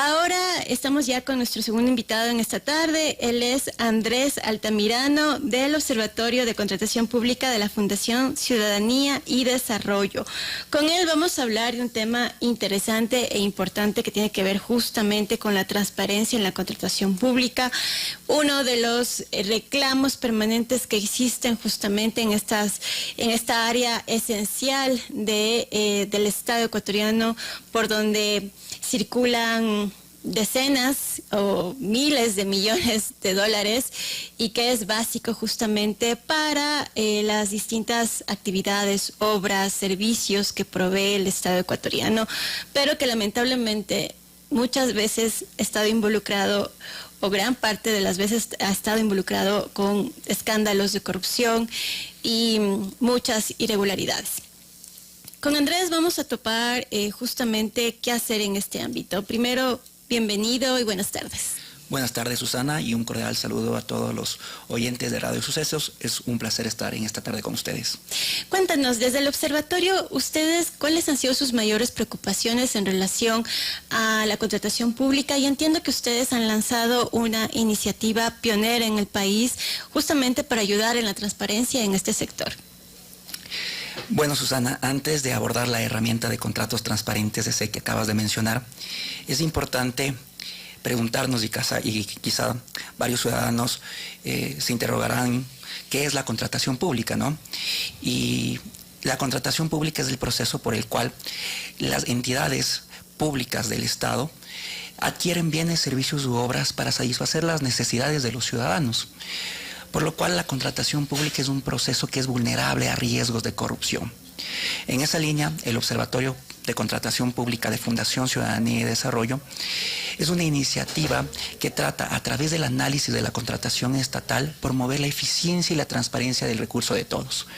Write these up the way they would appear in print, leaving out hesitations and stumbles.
Ahora estamos ya con nuestro segundo invitado en esta tarde. Él es Andrés Altamirano del Observatorio de Contratación Pública de la Fundación Ciudadanía y Desarrollo. Con él vamos a hablar de un tema interesante e importante que tiene que ver justamente con la transparencia en la contratación pública. Uno de los reclamos permanentes que existen justamente en esta área esencial del Estado ecuatoriano, por donde circulan decenas o miles de millones de dólares y que es básico justamente para las distintas actividades, obras, servicios que provee el Estado ecuatoriano, pero que lamentablemente muchas veces ha estado involucrado, o gran parte de las veces ha estado involucrado con escándalos de corrupción y muchas irregularidades. Con Andrés vamos a topar justamente qué hacer en este ámbito. Primero, bienvenido y buenas tardes. Buenas tardes, Susana, y un cordial saludo a todos los oyentes de Radio Sucesos. Es un placer estar en esta tarde con ustedes. Cuéntanos, desde el observatorio, ustedes, ¿cuáles han sido sus mayores preocupaciones en relación a la contratación pública? Y entiendo que ustedes han lanzado una iniciativa pionera en el país justamente para ayudar en la transparencia en este sector. Bueno, Susana, antes de abordar la herramienta de contratos transparentes ese que acabas de mencionar, es importante preguntarnos, y quizá varios ciudadanos se interrogarán qué es la contratación pública, ¿no? Y la contratación pública es el proceso por el cual las entidades públicas del Estado adquieren bienes, servicios u obras para satisfacer las necesidades de los ciudadanos. Por lo cual la contratación pública es un proceso que es vulnerable a riesgos de corrupción. En esa línea, el Observatorio de Contratación Pública de Fundación Ciudadanía y Desarrollo es una iniciativa que trata, a través del análisis de la contratación estatal, promover la eficiencia y la transparencia del recurso de todos.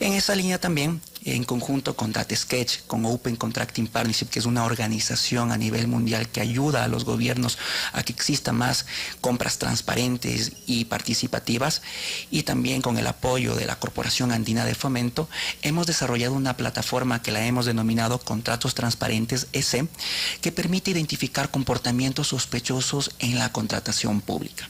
En esa línea también, en conjunto con DataSketch, con Open Contracting Partnership, que es una organización a nivel mundial que ayuda a los gobiernos a que existan más compras transparentes y participativas, y también con el apoyo de la Corporación Andina de Fomento, hemos desarrollado una plataforma que la hemos denominado Contratos Transparentes EC, que permite identificar comportamientos sospechosos en la contratación pública.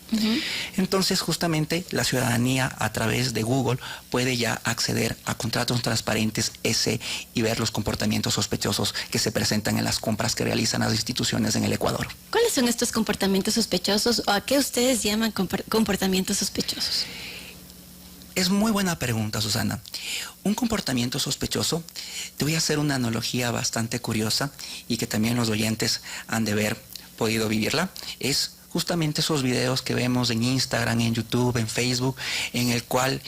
Entonces, justamente, la ciudadanía a través de Google puede ya acceder a contratos transparentes ese y ver los comportamientos sospechosos que se presentan en las compras que realizan las instituciones en el Ecuador. ¿Cuáles son estos comportamientos sospechosos o a qué ustedes llaman comportamientos sospechosos? Es muy buena pregunta, Susana. Un comportamiento sospechoso, te voy a hacer una analogía bastante curiosa y que también los oyentes han de haber podido vivirla, es justamente esos videos que vemos en Instagram, en YouTube, en Facebook, en el cual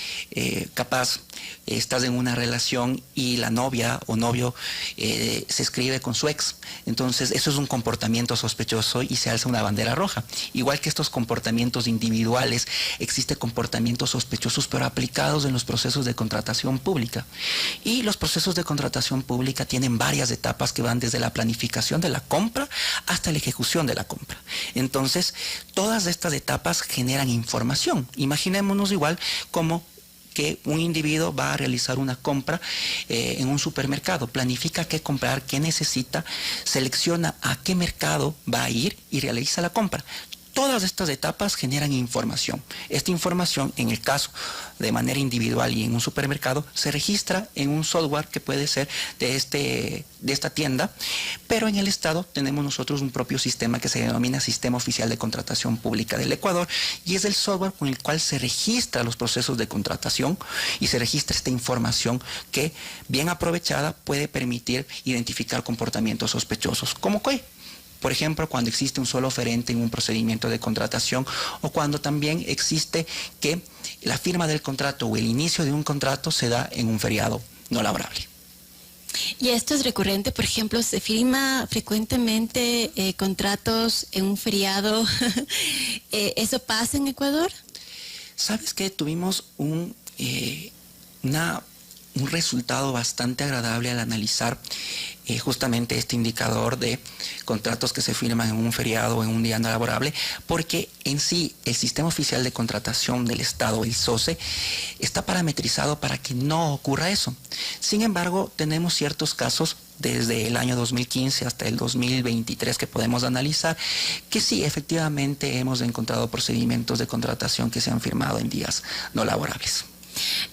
capaz estás en una relación y la novia o novio se escribe con su ex. Entonces eso es un comportamiento sospechoso y se alza una bandera roja. Igual que estos comportamientos individuales, existen comportamientos sospechosos pero aplicados en los procesos de contratación pública. Y los procesos de contratación pública tienen varias etapas que van desde la planificación de la compra hasta la ejecución de la compra. Entonces, todas estas etapas generan información. Imaginémonos igual como que un individuo va a realizar una compra en un supermercado, planifica qué comprar, qué necesita, selecciona a qué mercado va a ir y realiza la compra. Todas estas etapas generan información. Esta información, en el caso de manera individual y en un supermercado, se registra en un software que puede ser de esta tienda, pero en el Estado tenemos nosotros un propio sistema que se denomina Sistema Oficial de Contratación Pública del Ecuador, y es el software con el cual se registra los procesos de contratación y se registra esta información que, bien aprovechada, puede permitir identificar comportamientos sospechosos. ¿Cómo qué? Por ejemplo, cuando existe un solo oferente en un procedimiento de contratación, o cuando también existe que la firma del contrato o el inicio de un contrato se da en un feriado no laborable. ¿Y esto es recurrente? Por ejemplo, ¿se firma frecuentemente contratos en un feriado? ¿Eso pasa en Ecuador? ¿Sabes qué? Tuvimos un resultado bastante agradable al analizar justamente este indicador de contratos que se firman en un feriado o en un día no laborable, porque en sí el Sistema Oficial de Contratación del Estado, el SOCE, está parametrizado para que no ocurra eso. Sin embargo, tenemos ciertos casos desde el año 2015 hasta el 2023 que podemos analizar, que sí, efectivamente hemos encontrado procedimientos de contratación que se han firmado en días no laborables.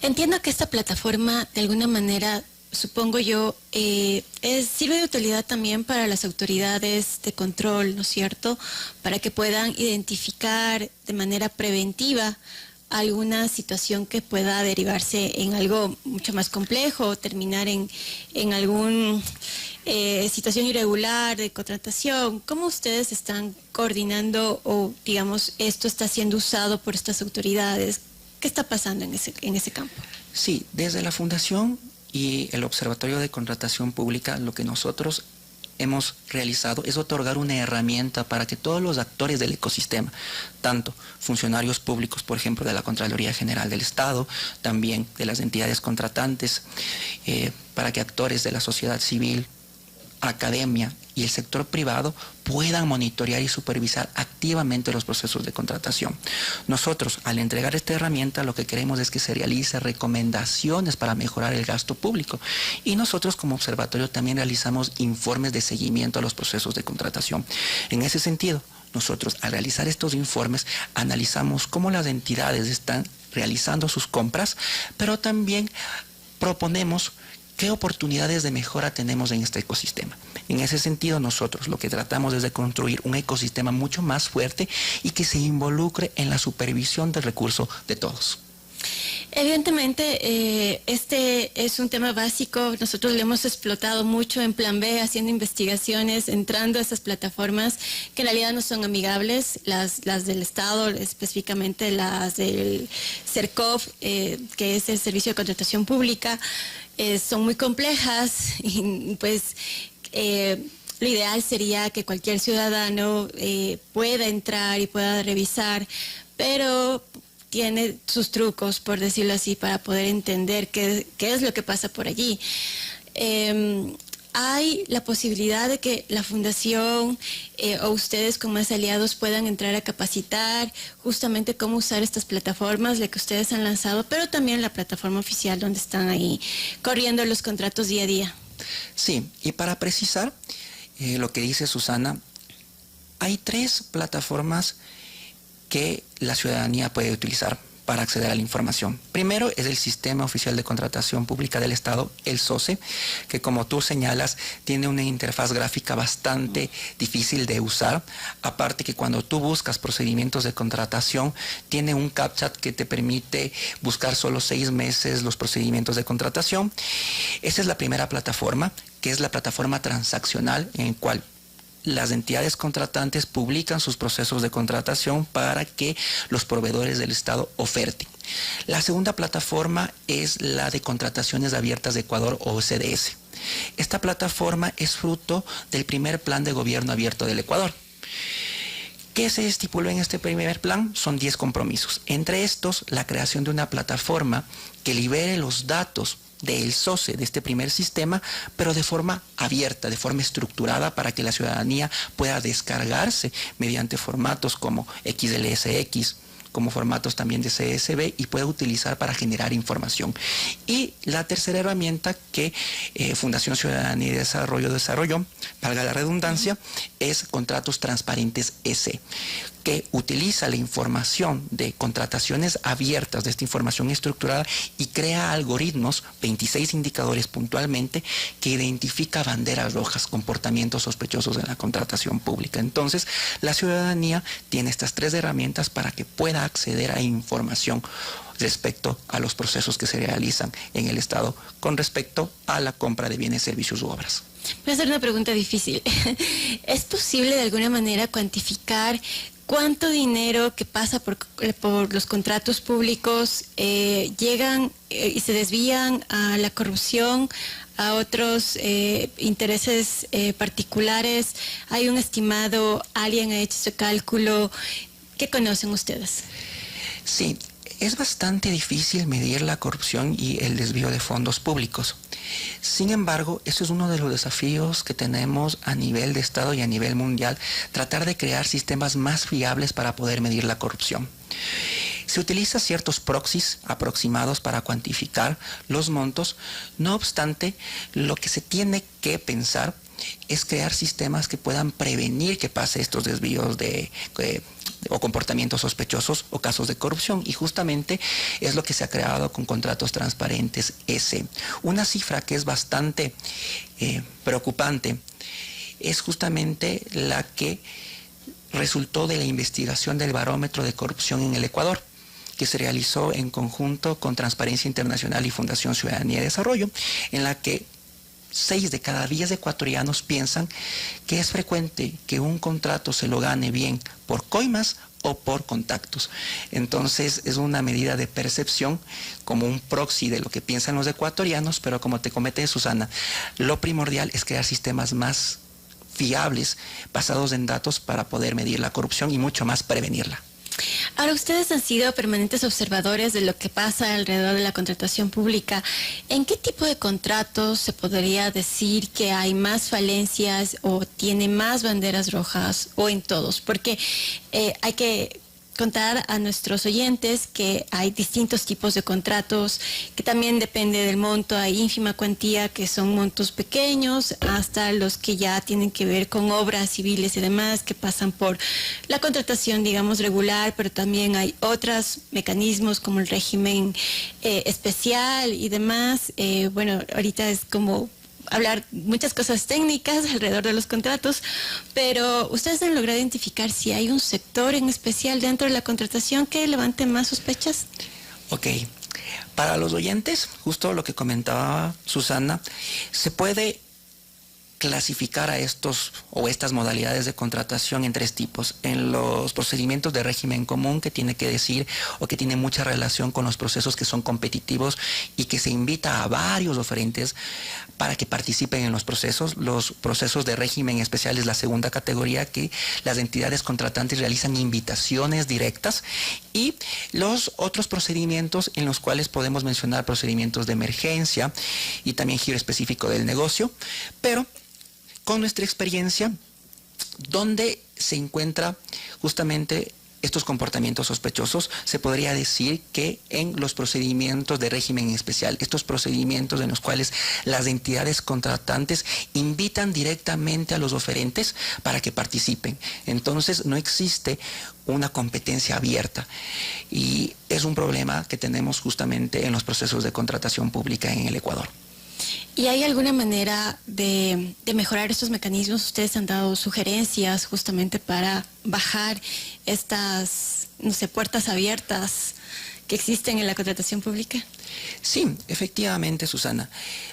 Entiendo que esta plataforma, de alguna manera, supongo yo, sirve de utilidad también para las autoridades de control, ¿no es cierto? Para que puedan identificar de manera preventiva alguna situación que pueda derivarse en algo mucho más complejo o terminar en alguna situación irregular de contratación. ¿Cómo ustedes están coordinando o, digamos, esto está siendo usado por estas autoridades? ¿Qué está pasando en ese campo? Sí, desde la Fundación y el Observatorio de Contratación Pública, lo que nosotros hemos realizado es otorgar una herramienta para que todos los actores del ecosistema, tanto funcionarios públicos, por ejemplo, de la Contraloría General del Estado, también de las entidades contratantes, para que actores de la sociedad civil, academia y el sector privado puedan monitorear y supervisar activamente los procesos de contratación. Nosotros, al entregar esta herramienta, lo que queremos es que se realice recomendaciones para mejorar el gasto público. Y nosotros como observatorio también realizamos informes de seguimiento a los procesos de contratación. En ese sentido, nosotros al realizar estos informes analizamos cómo las entidades están realizando sus compras, pero también proponemos ¿qué oportunidades de mejora tenemos en este ecosistema? En ese sentido, nosotros lo que tratamos es de construir un ecosistema mucho más fuerte y que se involucre en la supervisión del recurso de todos. Evidentemente, este es un tema básico. Nosotros lo hemos explotado mucho en Plan B, haciendo investigaciones, entrando a estas plataformas que en realidad no son amigables, las del Estado, específicamente las del CERCOP, que es el Servicio de Contratación Pública. Son muy complejas y pues lo ideal sería que cualquier ciudadano pueda entrar y pueda revisar, pero tiene sus trucos, por decirlo así, para poder entender qué es lo que pasa por allí. ¿Hay la posibilidad de que la Fundación o ustedes como aliados puedan entrar a capacitar justamente cómo usar estas plataformas, la que ustedes han lanzado, pero también la plataforma oficial donde están ahí corriendo los contratos día a día? Sí, y para precisar lo que dice Susana, hay 3 plataformas que la ciudadanía puede utilizar para acceder a la información. Primero es el Sistema Oficial de Contratación Pública del Estado, el SOCE, que como tú señalas, tiene una interfaz gráfica bastante difícil de usar. Aparte que cuando tú buscas procedimientos de contratación, tiene un CAPTCHA que te permite buscar solo 6 meses los procedimientos de contratación. Esa es la primera plataforma, que es la plataforma transaccional, en la cual las entidades contratantes publican sus procesos de contratación para que los proveedores del Estado oferten. La segunda plataforma es la de Contrataciones Abiertas de Ecuador, o CDS. Esta plataforma es fruto del primer plan de gobierno abierto del Ecuador. ¿Qué se estipuló en este primer plan? Son 10 compromisos. Entre estos, la creación de una plataforma que libere los datos del SOCE, de este primer sistema, pero de forma abierta, de forma estructurada, para que la ciudadanía pueda descargarse mediante formatos como XLSX, como formatos también de CSV, y pueda utilizar para generar información. Y la tercera herramienta que Fundación Ciudadanía y Desarrollo, valga la redundancia, es Contratos Transparentes S, que utiliza la información de contrataciones abiertas, de esta información estructurada, y crea algoritmos, 26 indicadores puntualmente, que identifica banderas rojas, comportamientos sospechosos en la contratación pública. Entonces, la ciudadanía tiene estas 3 herramientas para que pueda acceder a información respecto a los procesos que se realizan en el Estado con respecto a la compra de bienes, servicios u obras. Voy a hacer una pregunta difícil. ¿Es posible de alguna manera cuantificar cuánto dinero que pasa por los contratos públicos llegan y se desvían a la corrupción, a otros intereses particulares? ¿Hay un estimado? ¿Alguien ha hecho ese cálculo? ¿Qué conocen ustedes? Sí, es bastante difícil medir la corrupción y el desvío de fondos públicos. Sin embargo, eso es uno de los desafíos que tenemos a nivel de Estado y a nivel mundial, tratar de crear sistemas más fiables para poder medir la corrupción. Se utilizan ciertos proxies aproximados para cuantificar los montos. No obstante, lo que se tiene que pensar es crear sistemas que puedan prevenir que pase estos desvíos o comportamientos sospechosos o casos de corrupción, y justamente es lo que se ha creado con contratos transparentes S. Una cifra que es bastante preocupante es justamente la que resultó de la investigación del barómetro de corrupción en el Ecuador, que se realizó en conjunto con Transparencia Internacional y Fundación Ciudadanía y Desarrollo, en la que 6 de cada 10 ecuatorianos piensan que es frecuente que un contrato se lo gane bien por coimas o por contactos. Entonces es una medida de percepción como un proxy de lo que piensan los ecuatorianos, pero como te comenté, Susana, lo primordial es crear sistemas más fiables, basados en datos, para poder medir la corrupción y mucho más prevenirla. Ahora, ustedes han sido permanentes observadores de lo que pasa alrededor de la contratación pública. ¿En qué tipo de contratos se podría decir que hay más falencias o tiene más banderas rojas, o en todos? Porque hay que contar a nuestros oyentes que hay distintos tipos de contratos, que también depende del monto. Hay ínfima cuantía, que son montos pequeños, hasta los que ya tienen que ver con obras civiles y demás, que pasan por la contratación, digamos, regular, pero también hay otros mecanismos como el régimen especial y demás. Bueno, ahorita es como hablar muchas cosas técnicas alrededor de los contratos, pero ustedes han logrado identificar si hay un sector en especial dentro de la contratación que levante más sospechas. Ok, para los oyentes, justo lo que comentaba Susana, se puede clasificar a estos o estas modalidades de contratación en 3 tipos. En los procedimientos de régimen común, que tiene que decir o que tiene mucha relación con los procesos que son competitivos y que se invita a varios oferentes para que participen en los procesos. Los procesos de régimen especial es la segunda categoría, que las entidades contratantes realizan invitaciones directas, y los otros procedimientos en los cuales podemos mencionar procedimientos de emergencia y también giro específico del negocio, pero con nuestra experiencia, donde se encuentra justamente estos comportamientos sospechosos, se podría decir que en los procedimientos de régimen especial, estos procedimientos en los cuales las entidades contratantes invitan directamente a los oferentes para que participen. Entonces no existe una competencia abierta, y es un problema que tenemos justamente en los procesos de contratación pública en el Ecuador. ¿Y hay alguna manera de mejorar estos mecanismos? ¿Ustedes han dado sugerencias justamente para bajar estas, no sé, puertas abiertas que existen en la contratación pública? Sí, efectivamente, Susana.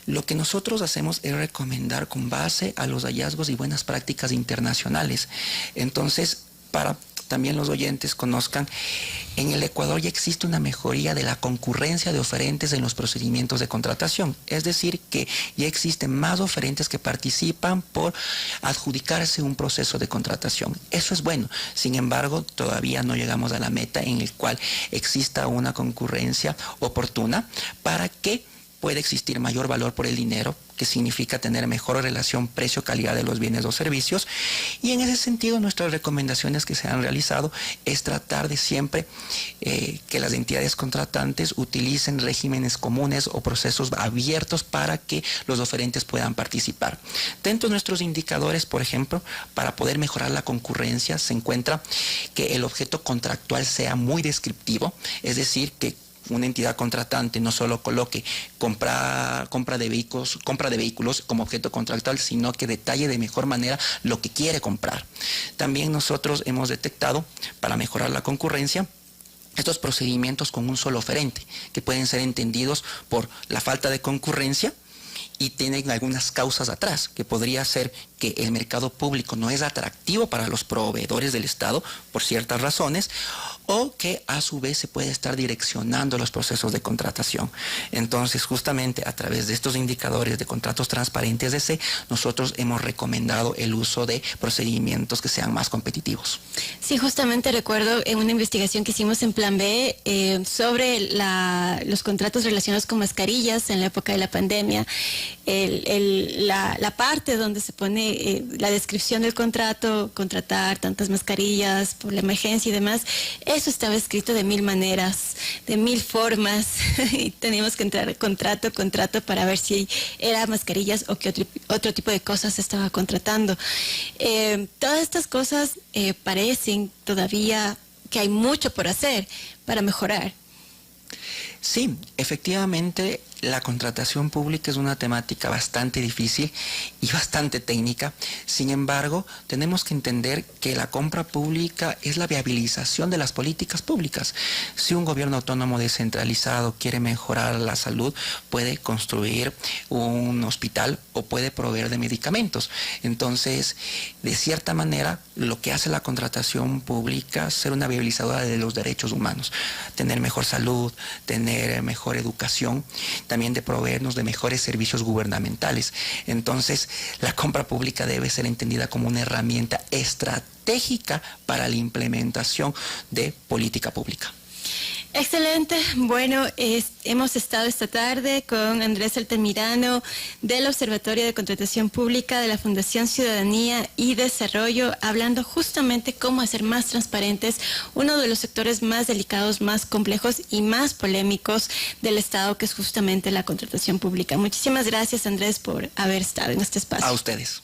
Lo que nosotros hacemos es recomendar con base a los hallazgos y buenas prácticas internacionales. Entonces, para también los oyentes conozcan, en el Ecuador ya existe una mejoría de la concurrencia de oferentes en los procedimientos de contratación. Es decir, que ya existen más oferentes que participan por adjudicarse un proceso de contratación. Eso es bueno. Sin embargo, todavía no llegamos a la meta en el cual exista una concurrencia oportuna para que puede existir mayor valor por el dinero, que significa tener mejor relación precio-calidad de los bienes o servicios. Y en ese sentido, nuestras recomendaciones que se han realizado es tratar de siempre que las entidades contratantes utilicen regímenes comunes o procesos abiertos para que los oferentes puedan participar. Dentro de nuestros indicadores, por ejemplo, para poder mejorar la concurrencia, se encuentra que el objeto contractual sea muy descriptivo, es decir, que una entidad contratante no solo coloque compra de vehículos como objeto contractual, sino que detalle de mejor manera lo que quiere comprar. También nosotros hemos detectado, para mejorar la concurrencia, estos procedimientos con un solo oferente, que pueden ser entendidos por la falta de concurrencia y tienen algunas causas atrás, que podría ser que el mercado público no es atractivo para los proveedores del Estado por ciertas razones, o que a su vez se puede estar direccionando los procesos de contratación. Entonces, justamente a través de estos indicadores de contratos transparentes DC, nosotros hemos recomendado el uso de procedimientos que sean más competitivos. Sí, justamente recuerdo en una investigación que hicimos en Plan B sobre los contratos relacionados con mascarillas en la época de la pandemia, la parte donde se pone la descripción del contrato, contratar tantas mascarillas por la emergencia y demás, eso estaba escrito de 1000 maneras, de 1000 formas, y teníamos que entrar contrato para ver si era mascarillas o qué otro tipo de cosas se estaba contratando. Todas estas cosas parecen todavía que hay mucho por hacer para mejorar. Sí, efectivamente, la contratación pública es una temática bastante difícil y bastante técnica. Sin embargo, tenemos que entender que la compra pública es la viabilización de las políticas públicas. Si un gobierno autónomo descentralizado quiere mejorar la salud, puede construir un hospital o puede proveer de medicamentos. Entonces, de cierta manera, lo que hace la contratación pública es ser una viabilizadora de los derechos humanos, tener mejor salud, tener mejor educación, también de proveernos de mejores servicios gubernamentales. Entonces, la compra pública debe ser entendida como una herramienta estratégica para la implementación de política pública. Excelente. Bueno, hemos estado esta tarde con Andrés Altamirano del Observatorio de Contratación Pública de la Fundación Ciudadanía y Desarrollo, hablando justamente cómo hacer más transparentes uno de los sectores más delicados, más complejos y más polémicos del Estado, que es justamente la contratación pública. Muchísimas gracias, Andrés, por haber estado en este espacio. A ustedes.